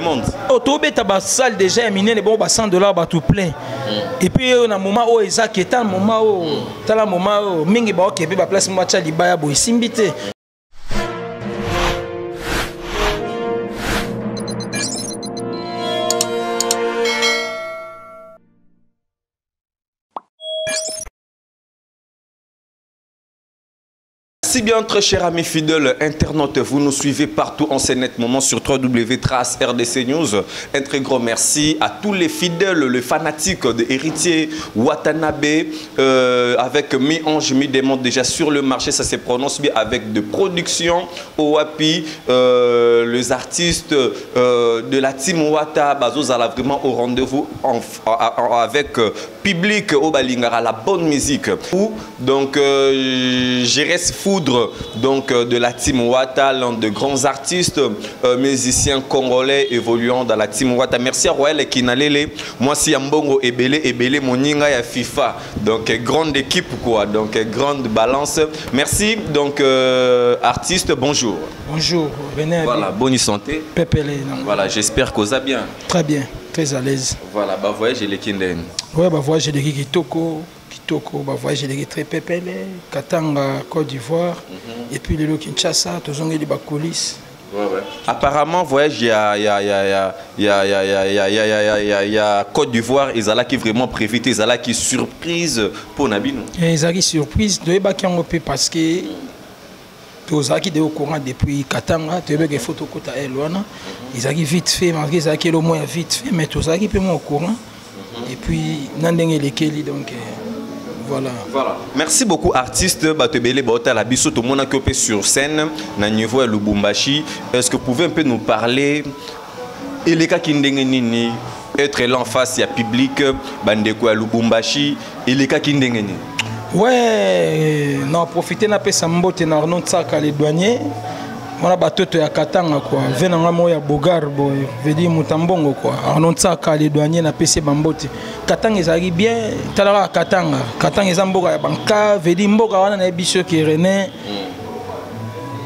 monde. Oh, tu as une salle déjà minée, bon, $100 tout plein. Et puis, on a un moment où ils ont un moment où, t'as un moment où, mingi ba ok, ba place moi tcha libaya boy simbité. Si bien, très chers amis fidèles internautes, vous nous suivez partout en net moment sur www.trace RDC News. Un très grand merci à tous les fidèles, les fanatiques de Héritier Watanabe, avec mi-ange, mi-démon déjà sur le marché, ça se prononce bien avec de production OAPI, les artistes de la team Wata, Bazozala vraiment au rendez-vous avec public au Balingara, la bonne musique. Donc, je reste foudre donc, de la team Wata, l'un de grands artistes, musiciens congolais évoluant dans la team Wata. Merci à Royal Kinalele. Moi, si Ambongo Ebele, Moninga et FIFA. Donc, grande équipe, quoi. Donc, grande balance. Merci. Donc, artiste, bonjour. Bonjour. Venez. Voilà, bonne santé. Pépélé. Voilà, j'espère que ça va bien. Très bien. Très à l'aise. Voilà, bah voyage les Kinden. Ouais, bah voyage les Kitoko. Bah voyage les très pépélé. Katanga, Côte d'Ivoire. Et puis le Kinshasa, tous ont eu des coulisses. Apparemment, voyage, il y a Côte d'Ivoire, ils ont qui vraiment prévu, ils ont qui surprise pour Nabino. Ils ont qui surprise, de parce que tous qui étaient au courant depuis Katanga, tu as des photos que tu as ils ont vite fait, malgré ça qui est le moins vite fait, mais tous qui sont au courant. Et puis, Nandeng les Kelly, donc. Voilà. Merci beaucoup artiste Batebele Bota la biso tout le monde qui est sur scène na niveau de Lubumbashi. Est-ce que vous pouvez un peu nous parler et les cas qui ndengeni être là en face il y a public bandeko à Lubumbashi et les cas qui ndengeni. Ouais, non profiter na pesa mbote na Arnaud Tsaka les douaniers. On a batoto ya Katanga quoi. Venanga mo ya Bogar boy, veut dire Mutambongo quoi. Arnaud Tsaka les douaniers na pesa bambote. Katanga ezali bien, talaka Katanga. Katanga ezamboka ya banka, veut dire mboka wana na biso ki René.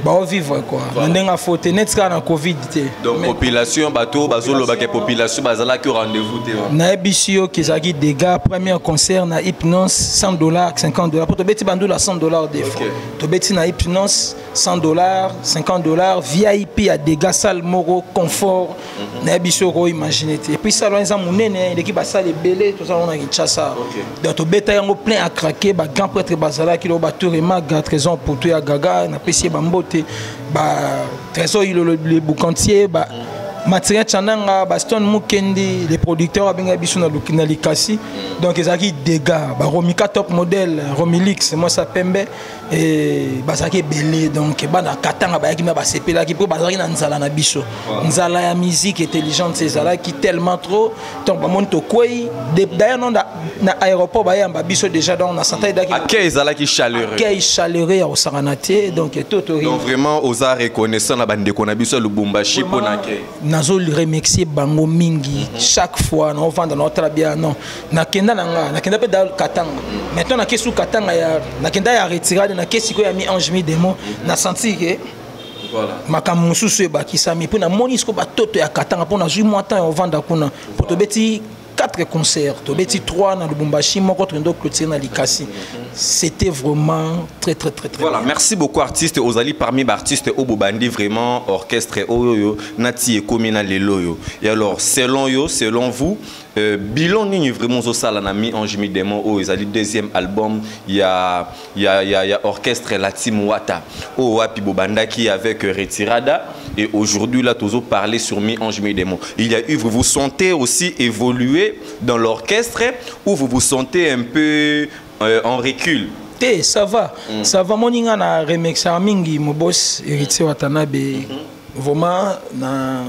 Ba vivre quoi. Ndenga faute net ska na Covid té. Donc population bato bazolo ba ke population bazala ki rendez-vous té. Na biso ki ezali dégâts premier concert na Hypnose $100, $50 pour to beti bandula $100 des fois. To beti na Hypnose $100, $50 VIP à dégâts salle moro confort na biso ko imaginer et puis ça loin monene l'équipe ba salle belé tout ça on a Kinshasa. Donc to beta yango plein à craquer ba grand prêtre bazala ki lo ba tour et ma trésor pour toi ya gaga na pesi bambote ba trésor le boucantier ba matériel chananga baston mukendi les producteurs abenga biso na lukina likasi donc ezaki dégâts ba Romika top modèle Romilix moi ça pembe et basaki belé donc bana Katanga ba yaki na ba sepela ki pour bazaki na nzala na biso nzala ya musique intelligente c'est zala qui tellement trop donc ba monto kwei d'ailleurs non na aéroport ba yamba biso déjà donc na santé daki akay zala ki chaleureux akay chaleureux au Saranaté donc totori donc vraiment osa reconnaissant na bande ko na biso Lubumbashi pona akay nazo remercier bango mingi chaque fois on vend dans notre bien non nakenda pe dans Katanga maintenant na kesu Katanga ya nakenda ya retirade na kesi ko ya mi ange mi démon na senti que voilà makamu mususu e bakisami pour na monisco batoto ya Katanga pour na jui mois on vend kuna pour to beti 4 concerts, to beti 3 dans Lubumbashi, mon contre ndo clôture na Likasi. C'était vraiment très voilà, bien. Merci beaucoup artistes Ozali parmi les artistes Obobandi vraiment orchestre Oyoyo Nati et Komina Leloyo. Et alors selon vous bilan ni vraiment au sala na mi ange mi démon o Ozali deuxième album il y a orchestre la team Wata o wapi Bobandaki avec Retirada et aujourd'hui là toujours parler sur mi ange mi démon. Il y a eu vous vous sentez aussi évoluer dans l'orchestre ou vous vous sentez un peu en recul? Ça va. Ça va. Mon inga na remix mingi mo boss Héritier Watanabe. Vraiment na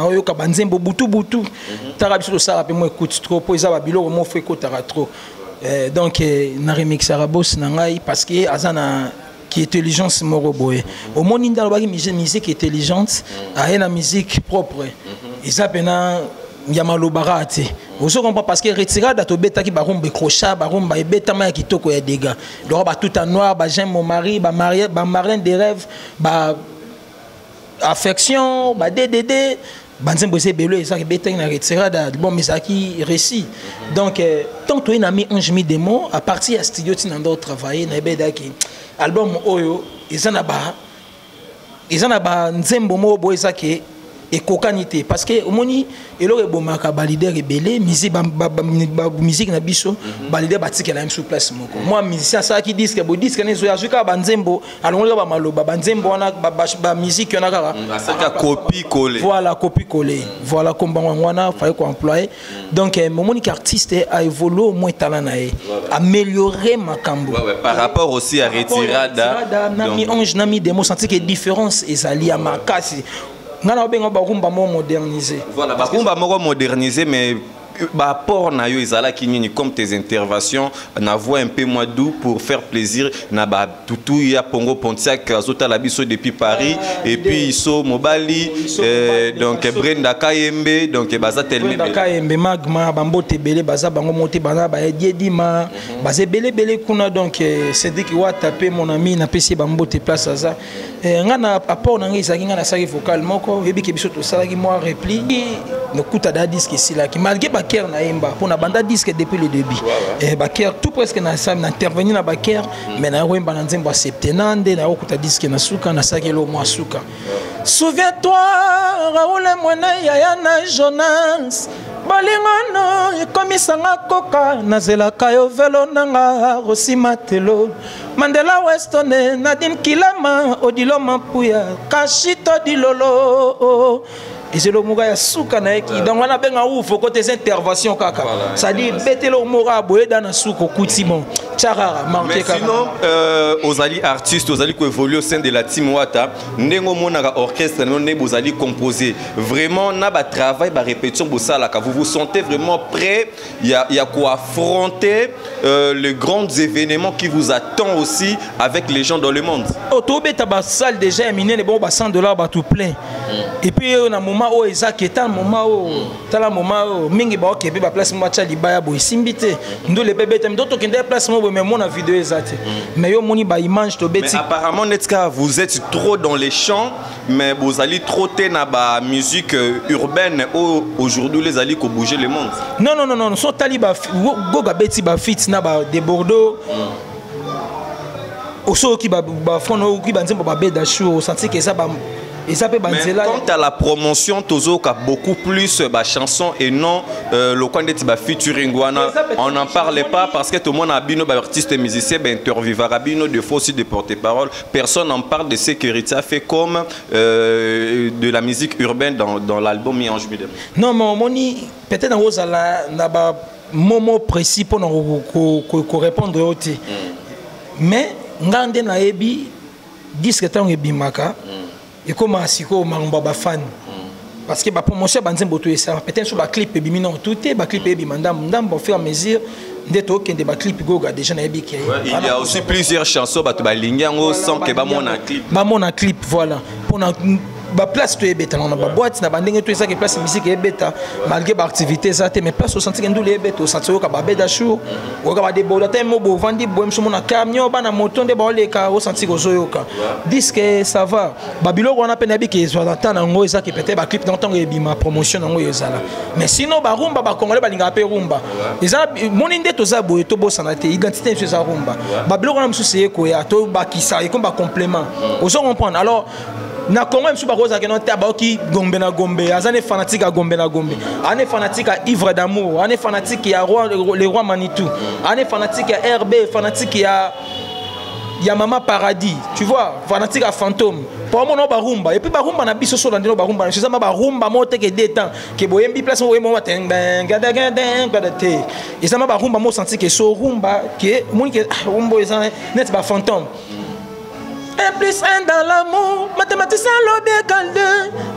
oyoka banzembo butu tara biso ça rappelle moi écoute trop pour ça babilo mo fait ko tara trop. Donc na remix boss na ngai parce que azana qui est intelligence moroboé. Au monde dans la musique intelligente, a une musique propre. Et ça pena Yamalo Barate. Vous comprenez parce que retirade à Tobeta qui baron crochat, baron beta ma qui toko ya dégâts. Le robe tout en noir, j'aime mon mari, marin des rêves, affection, DDD. banzembo c'est belé ça qui bétain na retirada bon mais ça qui récit donc tant que na mi ange mi démon à partir à studio tinando travailler na beda ki album oyo ezana ba nzembo mo boy ça qui et cocanité parce que au moni elo ebomaka ba leader rebelle musique musique na biso ba leader batiki la même sur place moko moi musicien ça qui disque bo disque nezo ya zuka ba nzembo alonga ba maloba ba nzembo wana ba musique yana kaka ça copie coller voilà copie coller voilà comme wana fallait qu'on employer donc mon artiste a évolué au moins talent nae améliorer makambo par rapport aussi à retirada nami ange nami démo senti que différence ezali ya makasi. Voilà, modernisé, mais rapport na yo ezala kinini comme tes interventions na voix un peu moins doux pour faire plaisir na ba tutu ya Pongo Pontiac azota la biso depuis Paris et puis iso Mobali donc Brenda Kayembe donc baza tellement Brenda Kayembe magma bambote belé baza bango monté bana ba diedima baza belé kuna donc c'est dit que wa taper mon ami na pesi bambote place ça ngana apport na ngisa ngana saki vocal moko yebi ke biso to sala ki moi repli no kuta da disque ici là qui malgré Baker na imba pour na banda disque depuis le début et Baker tout presque na sam na intervenir na Baker mais na wemba na nzembo septenande na okuta disque na suka na sakelo mo suka. Souviens-toi Raoul Mwana ya na Jonas balingono ekomisanga koka nazelaka yo velo nanga rosimatelo Mandela Westone Nadine Kilama Odilo Mampuya Kashito Dilolo et le moura ya souka na eki donc on a benga oufo côté des interventions kaka ça dit betelo moura boye dans souko kutimon tcharara manqué kaka. Sinon aux ali artistes aux ali qui évoluent au sein de la team Wata ndengo monaka orchestre non ne vous allez composer vraiment na ba travail ba répétition bosala ka vous vous sentez vraiment prêt il y a quoi affronter les grands événements qui vous attendent aussi avec les gens dans le monde. Autobeta ba salle déjà miné les bon ba $100 ba tout plein et puis on a moment où Isaac est un moment où tala moment où mingi ba ok ba place moi tcha libaya bo simbité ndo le bébé tem d'autres qui place moi mais mon vidéo exact mais yo moni ba image to beti apparemment Netska vous êtes trop dans les chants mais vous allez trotter na ba musique urbaine aujourd'hui les allez ko bouger le monde. Non so taliba goga beti ba fit na ba de Bordeaux oso ki ba fono ki ba nzembo ba beda show senti que ça ba. Et ça peut mais quant à la promotion, Tozo a beaucoup plus de chansons et non le coin de Tiba featuring. On n'en parlait pas parce que tout le monde a bino artiste et musicien, interview Varabino, de faux aussi de porte-parole. Personne n'en parle de sécurité. Ça fait comme de la musique urbaine dans l'album Miange Midem. Non, mais moni peut-être dans vos ala n'a pas moment précis pour nous répondre au thé. Mais ngande na ebi disque tant ebimaka. Et comme asiko mangba ba fan parce que ba promotion banzembo to esa peut-être sur ba clip bimi non tout est ba clip bimi ndam au fur et à mesure ndeto kende ba clip goga déjà na ebi ki il y a aussi plusieurs chansons ba to ba lingango sans que ba mona clip voilà pour na ba place to ebeta na ba boîte na bandenge to esa que place musique ebeta malgré ba activité ça mais place au senti ndule ebeta au senti ka ba beda show o ka ba de boda temo bo vandi boem so mona camion ba na moto nde ba ole ka au senti ko zoyoka disque ça va babilo on a peine que soit dans temps ngo esa que peut-être ba clip dans temps ebima promotion ngo ezala mais sinon ba rumba ba congolais ba linga pe rumba eza moni nde to za boye to bossa na te identité sur za rumba babilo on a msusi ko ya to ba kisa et comme ba complément on se comprendre alors na Congo même sous baroza que non taba qui gombe na gombe azane fanatique à gombe na gombe ane fanatique à ivre d'amour ane fanatique à roi les rois Manitou ane fanatique à RB fanatique à Mama Paradis tu vois fanatique à fantôme pour moi non barumba et puis barumba na biso so dans no barumba c'est ça ma barumba mote que détend que boyembi place mo mo ten ben gada te et ça ma barumba mo senti que so rumba que mon que rumba ça net ba fantôme. 1 plus 1 dans l'amour, mathématicien lobby égale 2.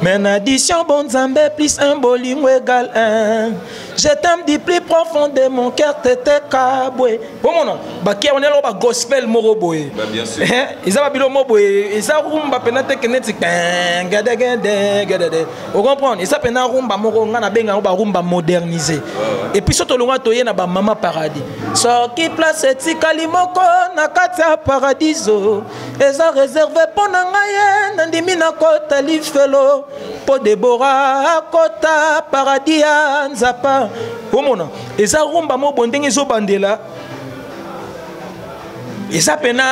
Mais en addition, bon zambé plus 1 bolingo égale 1. Je t'aime du plus profond de mon cœur, t'étais caboué. Bon mon nom, bakia on est là gospel moroboé. Bien sûr. Ils ont bilo moboé, ils ont rumba penate kenetik ben gade. Vous comprenez? Ils ont pena rumba moro ngana benga rumba modernisé. Et puis surtout longa toye na ba Mama Paradis. So qui place tika limoko na kati ya paradiso. eza réservé pour nangaye nandimi na kota lifelo po Debora kota paradis ya nzapa omona eza rumba mo bondenge zo bandela eza pena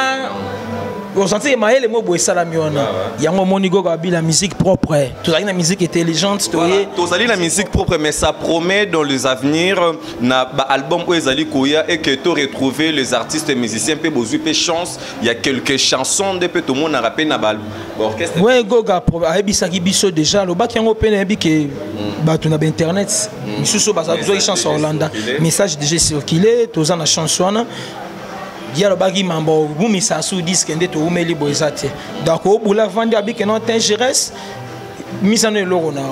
ressenti maele mo boy salami wana yango monigo ga bi la musique propre tout ça une musique intelligente tout ça la musique propre mais ça promet dans les avenirs na ba album où ezali koya et que tu retrouver les artistes musiciens pe bozu pe chance il y a quelques chansons de pe tout monde a rappelé na ba orchestre ouais goga ayebisa ki biso déjà lo ba yango pe na bi ke ba tu na internet misuso ba za besoin chanson Hollanda message déjà circulé tout ça na chanson na ya lo bagi mambo bumisa su disque ndé to umeli boizate donc au boula vandi abi que non tingeres misano loro na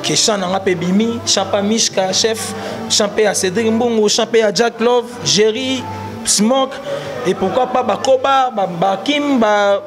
que chana nga pe bimi champa mishka chef champé à Cédric Mbongo champé à Jack Love Jerry Smoke et pourquoi pas Bakoba Kim ba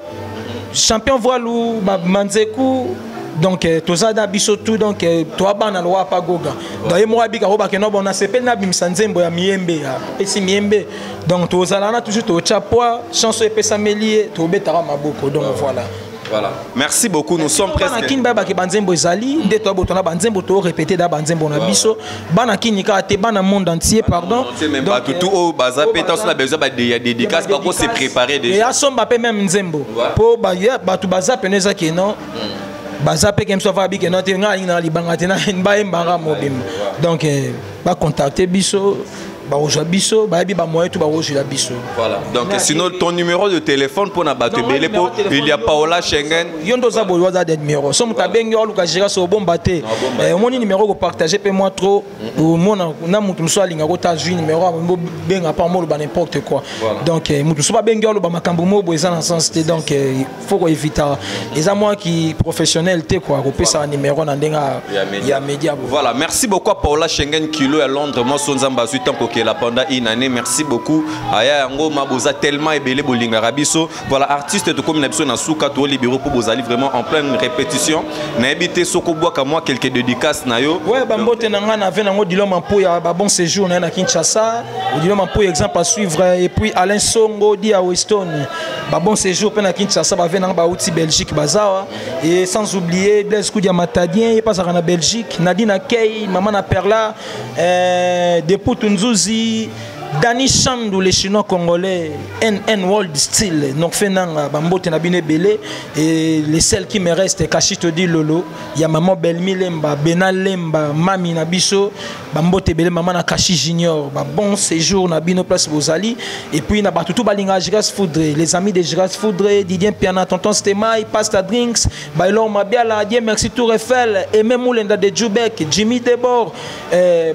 champion voilou ba Manzeku donc tout ça da biso tout donc toi bana loi pas goga donc moi bika roba que non bon na sepel na bimisa nzembo ya miembe ya pesi miembe donc tout ça là toujours to chapoa chanson epesa melie to betara maboko donc voilà merci beaucoup nous sommes presque kin baba ke banzembo ezali nde to botona banzembo to répéter da banzembo na biso bana kin ka te bana monde entier pardon donc tout au baza pétan sur la besoin ba dédicace pas ko se préparer déjà et asomba pe même nzembo po ba ya batu baza peneza ke non baza pe kem so va bi ke non te ngali na libanga te na ba embanga mobim donc ba contacter biso ba oja biso ba bi ba moyen tout ba oja la biso voilà donc sinon ton numéro de téléphone pour na bato belé po il y a Paola Schengen yondo za bo waza de numéro so muta bengi olu ka jira so bomba te moni numéro ko partager pe moi trop mona na mutu so alinga ko ta ju numéro mo benga pas mo ba n'importe quoi donc mutu so ba bengi olu ba makambo mo bo eza na sens te donc faut ko éviter eza moi qui professionnel te quoi ko pesa numéro na ndenga ya média voilà merci beaucoup à Paola Schengen kilo à Londres moi so nzamba su temps là pendant une année merci beaucoup aya yango maboza tellement ebele bolinga rabiso voilà artiste to comme na biso na suka to libéro pour bozali vraiment en pleine répétition na ebité soko boaka moi quelques dédicaces na yo ouais ba mbote na nga na ve nango diloma mpo ya ba bon séjour na Kinshasa diloma mpo exemple à suivre et puis Alain Songo di à Weston ba bon séjour pe na Kinshasa ba ve na ba outi Belgique bazawa et sans oublier Blaise Koudia Matadien et pas ça na Belgique Nadine Kay maman na Perla de Poutunzuzi Dani Chandou, les Chinois congolais, NN World Style, donc Fenanga, Bambote Nabine Belé, et les celles qui me restent, Kachito Di Lolo, il y a Maman Belmi Lemba, Benal Lemba, Mami Nabiso, Bambote Belé, Maman Nakashi Junior, bon séjour Nabino Place Bozali, et puis Nabatutu Balinga Giras Foudré, les amis de Giras Foudré, Didier Piana, Tonton Stemai, Pasta Drinks, Bailor Mabiala, Dieu merci Tour Eiffel, et même Moulenda de Djoubek, Jimmy Debord,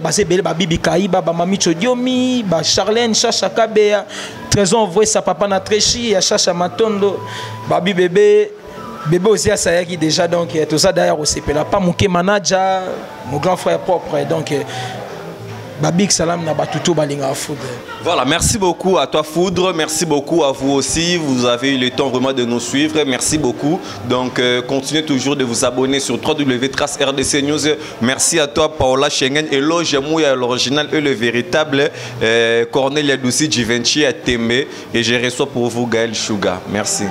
Basé Belé, Babibi Kaïba, Bamami Chodiomi, Charlène, Chacha Kabea, Trésor envoyé sa papa na Tréchi, à Chacha Matondo, Babi bébé aussi à Sayaki déjà, donc tout ça d'ailleurs aussi. Là, pas mon manager, mon grand frère propre, donc Babik Salam na batutu balinga Foudre. Voilà, merci beaucoup à toi Foudre, merci beaucoup à vous aussi, vous avez eu le temps vraiment de nous suivre, merci beaucoup. Donc continuez toujours de vous abonner sur www.trace RDC News. Merci à toi Paola Schengen, éloge Mouya l'original et le véritable Cornelia Doussi Givenchy à Tembe et je reçois pour vous Gaël Chouga. Merci.